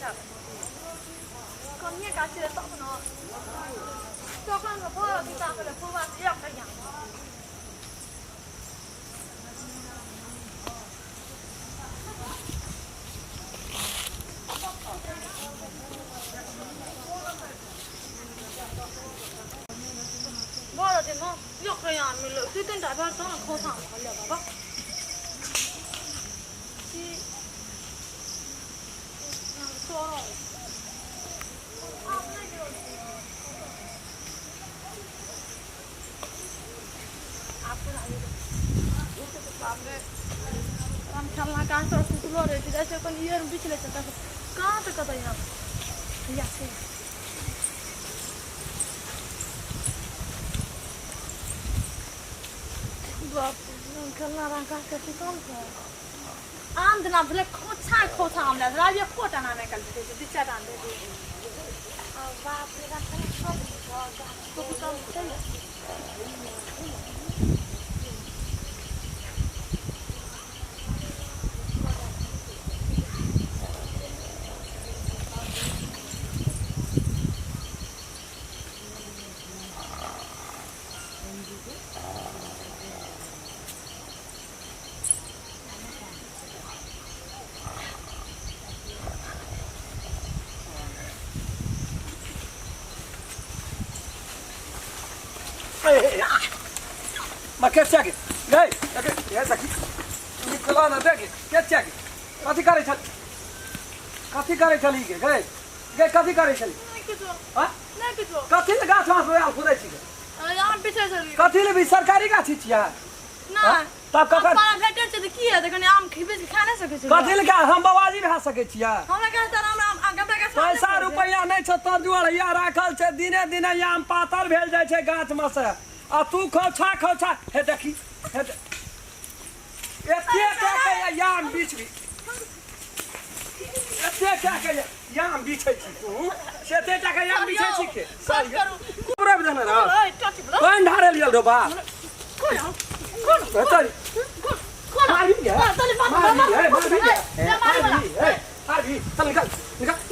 अच्छा कनिए काचे तक न तखन के भर दिता के फुलवा से एक कहिया बोल दे न एक कहिया मिल दु तीन टा बार त खोसा ले बाबा जी सोरो हम चलना कहाँ से सुतलो रे जैसे अपन ये बिचले चलता कहाँ तक कत यहाँ या से बाप चलना रंग का कैसे कौन है आम दिन आप ले खोचा आम ले राजा खोटा ना में कल दे दिच्छा दान दे बाप रे का सब तो कुछ चल Ma che c'è che? Lei, che è qui? Nicola na dege, che c'è che? Kati करे चली के गए गए कथी करे चली हां नहीं किछो कथी ले गाछ में आल खुदै छी यार पीछे चली कथी ले भी सरकारी गाछ छिया ना तब ककर पारा भेटै छै त की है देखने आम खिबे के खा नहीं सकै छै कथी ले हम बाबाजी भा सकै छिया हमरा के त हमरा गबरा के पैसा रुपया नहीं छ तोर जुआर या राखल छै दिने दिने आम पातर भेल जाय छै गाछ में से आ तू खोछा हे देखी हे एते के याम बीच भी एते के याम बिछै छी तू सेते के याम बिछै छी के सब करू पूरा बदन रे ओए टच बोलो कोन ढारे लियल रो बा कोन बेतरी कोन मारी है तले मारी चल निकल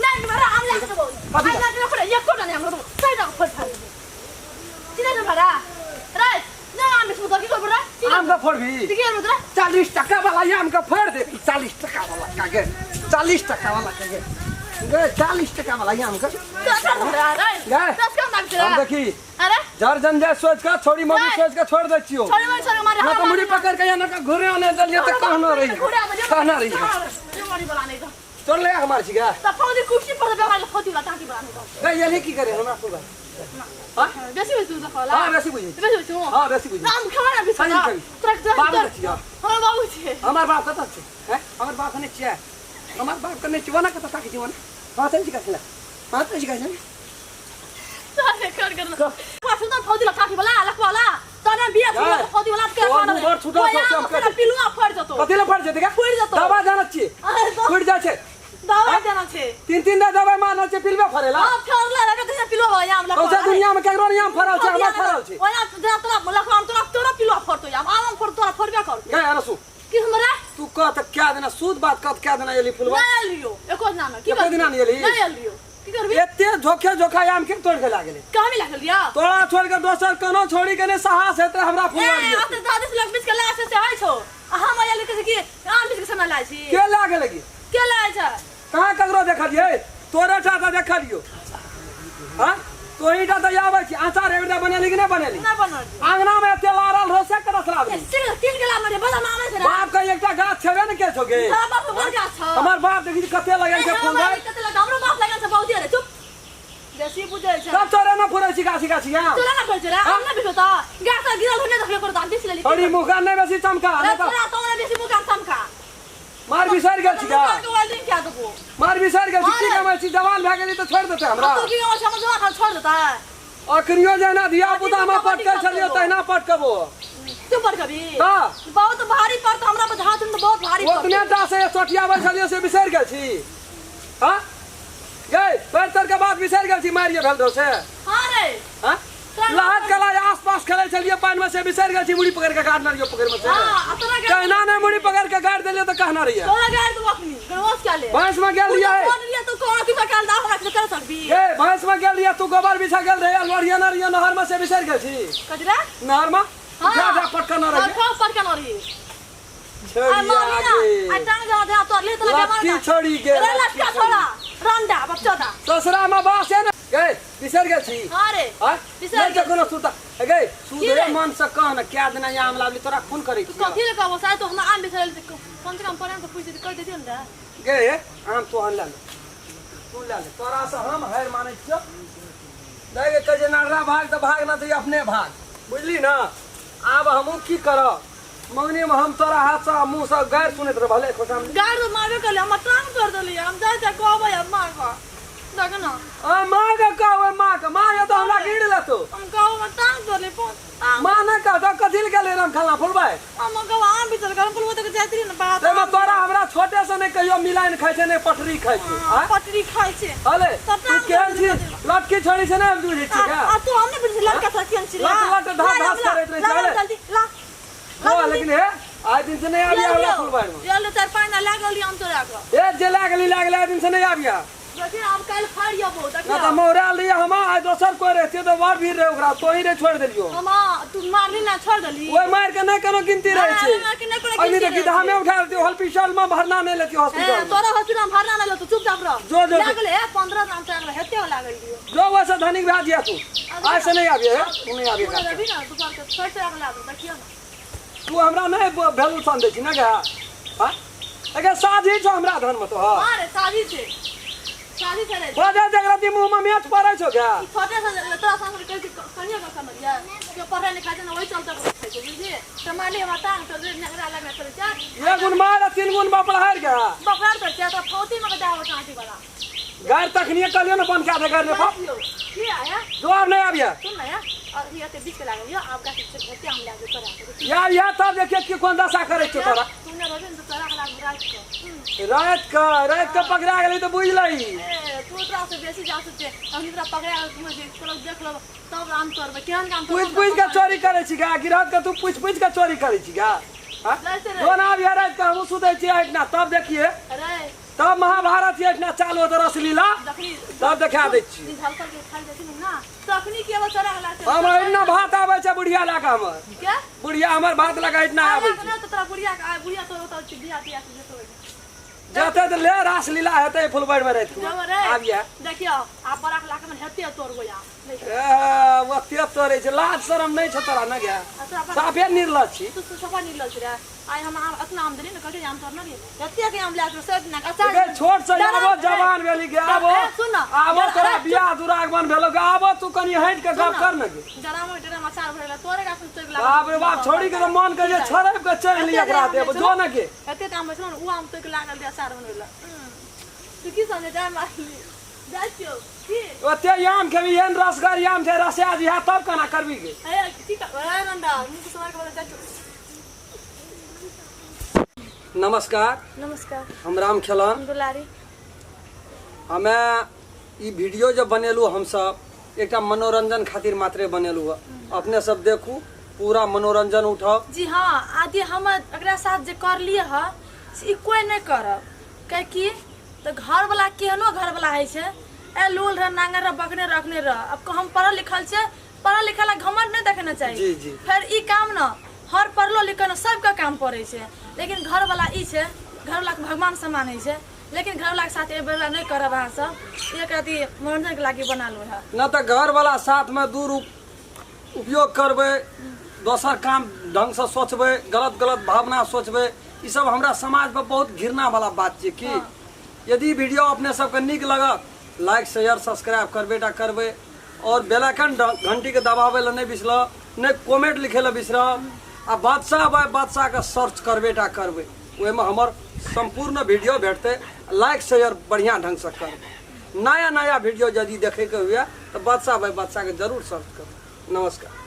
नहीं मारा आम ले के बोल आई ना के खोले एक कोटा नहीं हम साइड का फट फट चिने न भरा राइट ना आम बिस्कुट की को बरा आम का फोड़ भी ठीक है रुद्र 40 टका वाला आम का फोड़ दे 40 टका वाला कागे 40 टका वाला कागे गे 40 टका वाला आम का 10 का भरा राइट 10 का नाम तेरा हम देखी अरे जर जंजे सोच का छोड़ी मम्मी सोच का छोड़ दे छियो छोड़ मारे ना तो मुड़ी पकड़ के ना का घुरे आने दलिए तो कहना रही ये मारी बनाने का चल ले हमार छिगा त फौजी कुर्सी पर बेवाले फौजी ला टाकी बनाने का गे ये की करे हम आपको हां बेसी बेसी त होला हां बेसी बुझी बेसी बेसी हां बेसी बुझी नाम खाना बेसी सही सही ट्रैक्टर बाबू छिया हां बाबू छे हमार बाप कत छे हैं हमार बाप ने छिया हमार बाप कने चिवाना कत ताकी चिवाना बात है छिका बात है छिका सारे कर पास तो फौजी ला टाकी वाला लखवाला तने बिया फौजी वाला के खाना ऊपर छुटा सब कर पिलुआ फट जतो कतेला फट जते का फट जतो दवा जाना छी फट जा छे दवा देना छे तीन दवाई मारना छे पिलवा फरेला हां फरला रे कते पिलुआ याम लखवा कौन दुनिया में केकरो याम फरल छे हमरा फरल छे ओया तोरा लखवा तोरा पिलुआ फरतो याम आम फर तोरा फरबे कर गे अनसु कि हमरा तू कत क्या देना सूद बात कत क्या देना ये फुलवा नहीं लियो एको नाम की एको दिन नहीं ली नहीं लियो की करबी एते जोखा आम के तोड़ के लागले कामी लागल लिया तोड़ा छोड़ के दोसर कोनो छोड़ी के ने साहस हेते हमरा फुलवा ए अब 10 लाख बीच के लाश से है छो हम आया लिखे कि आम बीच के समय लाय छी के लागे लगी के लाय छ कहां ककरो देखलिए तोरा चाचा देखलियो हां तो ईटा त आबै छी आचार एटा बनेली कि नहीं बनेली ना बनल आंगना में एते लारल रोसे के रसला दी तीन के लाम रे बड़ा मामे से बाप का एकटा गाछ छबे न के छोगे हां बाप बर गाछ छ हमर बाप देखि कते लगै छै फूल भाई कते लगा हमरो बाप लगन छ बहुत रे चुप बेसी बुझै छ सब तोरे न फुरै छी गाछी यहां तोरा ना खोल रे हम ना बितो त गाछ गिरल होने देखले कर दान दिस लेली बड़ी मुखा नहीं बेसी चमका रे तोरा तोरा बेसी मुका चमका मार बिसर गेल छी का के वाली क्या दबो मार बिसर गेल छी की कमाई छी जवान भ गेली त छोड़ देते हमरा तो की समझवा खा छोड़ देता है अखनियो जेना धिया पुता में पटकै छलियो तहिना पटकबो तू पर कभी हां बहुत भारी पर तो हमरा पर हाथ में बहुत भारी पर ओतने टा से चटियाबै छलियो से बिसर गेल छी हां गए पैर के बाद बिसर गेल छी मारिए भेल दो से हां रे हां लहट कला आस-पास खेलै छलिए पानी में से बिसर गेल छी मुड़ी पकड़ के गाड़ मारियो पकड़ में से हां अतरा कहना नहीं मुड़ी पकड़ के गाड़ देलियो तो कहना रहिए तोरा गाड़ तो अपनी गणोस क्या ले भैंस में गेल लिया है बोल लिया तो कोनो की काल दा हमरा कर सकबी ए भैंस में गेल रिया तू गोबर बिछा गेल रे अलवरिया नरिया नहर में से बिसर गेल छी कजरा नहर में जा जा पटका न रही हां पटका न रही छोड़ी आगे आ टांग जा दे तो ले तो लगे मार लटकी छोड़ी गेल रे लटका छोड़ा रंडा बच्चोदा ससुरा में बास है ना गए बिसर गेल छी हां रे हां बिसर बिसर कोनो सुता गए सुधरे मन से कहन क्या दिन आम लावली तोरा खून करे छी कथि ले कहबो साय तो हम आम बिसरल कम से कम परे तो पूछ दे कर देती न गए आम तो हन लाल तू लाल तोरा से हम हार माने छियो देखे कजे नागरा भाग तो भाग ना तो अपने भाग बुझली ना अब हमहू की करब मंगनी में हम तोरा हाथ से मुंह से गैर सुनत रह भले खोसाम गाड़ तो मारबे कर ले हम टांग कर देली हम जाय जा कहबे अब मार का देख ना आ मां का कहवे मां का मां ये तो हमरा गिड़ ले तो हम कहबो हम टांग कर ले फोन मां ना कह तो कथिल के ले हम खाना फुलबाई हम कहबो आम बिसर कर फुलबो तो जातरी न बात ते में तोरा हमरा छोटे से नहीं कहियो मिलाइन खाइ छै ने पटरी खाइ छै हां पटरी खाइ छै हले तू केहन छी लटकी छोड़ी से नहीं बुझी छी का आ तू हमने बिसर लड़का सा केन छी लट धास करैत रह चले जल्दी ला हो लेकिन हे आज दिन से नहीं आबिया वाला फुलबाई में चल चार पानी लागल हम तोरा को ए जे लागली आज दिन से नहीं आबिया लेकिन अब कल फाड़ियो बहुत ना तो मोरा लिया हम आज दोसर कोई रहते तो वार भी रहे ओकरा तो ही रे छोड़ देलियो हम तू मारली ना छोड़ देली ओए मार के नहीं कोनो गिनती रहे छै अभी तो गिधा में उठा लेती हॉस्पिटल में भरना नहीं लेती हॉस्पिटल तोरा हॉस्पिटल में भरना नहीं लो तू चुपचाप रह जो लागले 15 नाम से लागले हेते लागल दियो जो वैसे धनिक भा दिया तू आज से नहीं आबिए तू नहीं आबिए तू देबी ना तू पर छोड़ से लागला देखियो ना तू हमरा नहीं वैल्यू सन दै छी ना गा हां अगर साझी छ हमरा धन में तो हां अरे शादी छे शादी करे बाजा जगरती मुंह में मैच पड़ै छौ क्या छोटे से तोरा सामने कर कनिया का समझिया के पढ़े नहीं खाते ना वही चलता करे छै बुझी टमाली माता तो नगरा लगा करे जा ये गुण मार 3 गुण बाप हार गया बकरार पर जा तो फौती में जाओ कांटी वाला घर तखनिए कलियो ना बन के आधे घर में की आया जोर नहीं आबिया सुन ना यार और ये ते बीच के लागल यो आपका शिक्षक होते हम लागे तोरा यार तब देखिए कि कौन दशा करे छै तोरा तूने रोजन तो तोरा लाग रात का पकड़ा गेली तो बुझ लई तू तोरा से बेसी जा सकते हम तोरा पकड़ा तुम जे देख लो तब आम तोर में केहन काम पूछ के चोरी करे छी गा गिरहत के तू पूछ के चोरी करे छी गा हां दोना बिया रात का हम सुते छी इतना तब देखिए अरे तब महाभारत ये इतना चालू होता रसलीला तब दिखा दै छी झलकर के खाई देती ना तखनी के बचरा हला हम इतना भात आवे छै बुढ़िया लाका में क्या बुढ़िया हमर भात लगा इतना आवे ना तो तोरा बुढ़िया का बुढ़िया तो बिया बिया के तो जाते तो ले रासलीला हेते फुलबाड़ी में रहत आबिया देखियो आप बराक लाके में हेते तोर गोया ए वो तेज तोरे छै लाज शरम नहीं छ तोरा न गया साफे निर्लज छी तू सफा निर्लज रे आई हम अपना आमदनी न कटे आम तोर न रे हेते के आम लाके सब ना अच्छा छोट से आबो जवान भेली के आबो सुन आबो तोरा बियाह दुरागमन भेलो के आबो तू कनी हट के गप कर न गे जरा में डेरा मचार भरेला तोरे का सुन तोक बाप रे बाप छोड़ी के तो मन के छरब के चल लिया एकरा देब जो न के हेते त हम सुन उ आम तोक लागल दे सार बनवेला तू की समझे जा मारली जाइयो की ओते याम के भी एन रसगर याम छै रसिया जी तब कना करबी गे ए ठीक है रंडा मुझे समझ के बोले जाइयो नमस्कार नमस्कार हम राम खेलन दुलारी हमें ई वीडियो जो बनेलू हम सब एकटा मनोरंजन खातिर मात्रे बनेलू अपने सब देखू पूरा मनोरंजन उठाओ जी हाँ आदि हम एकरा साथ जे कर लिए ह ई कोई नहीं करब काहे कि तो घर वाला केहनो घर वाला है छे ए लूल रे नांगर रे बकने रखने रे अब हम पढ़ल लिखल छे पढ़ल लिखल घमंड नहीं देखना चाहिए जी जी फिर ई काम न हर पढ़लो लिखल सबका काम पड़े छे लेकिन घर वाला ई छे घर वाला के भगवान समान है छे लेकिन घर वाला के साथ ए बेला नहीं करब अहाँ सब एक राती मनोरंजन के लागी बना लो है न तो घर वाला साथ में दूर उपयोग करबे दोसर काम ढंग से सोचबे गलत गलत भावना सोचबे ई सब हमरा समाज में बहुत घृणा वाला बात छै कि यदि वीडियो अपने सबके निक लगत लाइक शेयर सब्सक्राइब करबेटा करबे और बेल आइकन घंटी के दबावे ला नहीं बिसर नहीं कमेंट लिखे ला बिसर आ बादशाह के सर्च करबेटा करबे ओहि में हमर संपूर्ण वीडियो भेटते लाइक शेयर बढ़िया ढंग से करबे नया नया वीडियो यदि देखे के हुए तो बादशाह के जरूर सर्च करबे नमस्कार।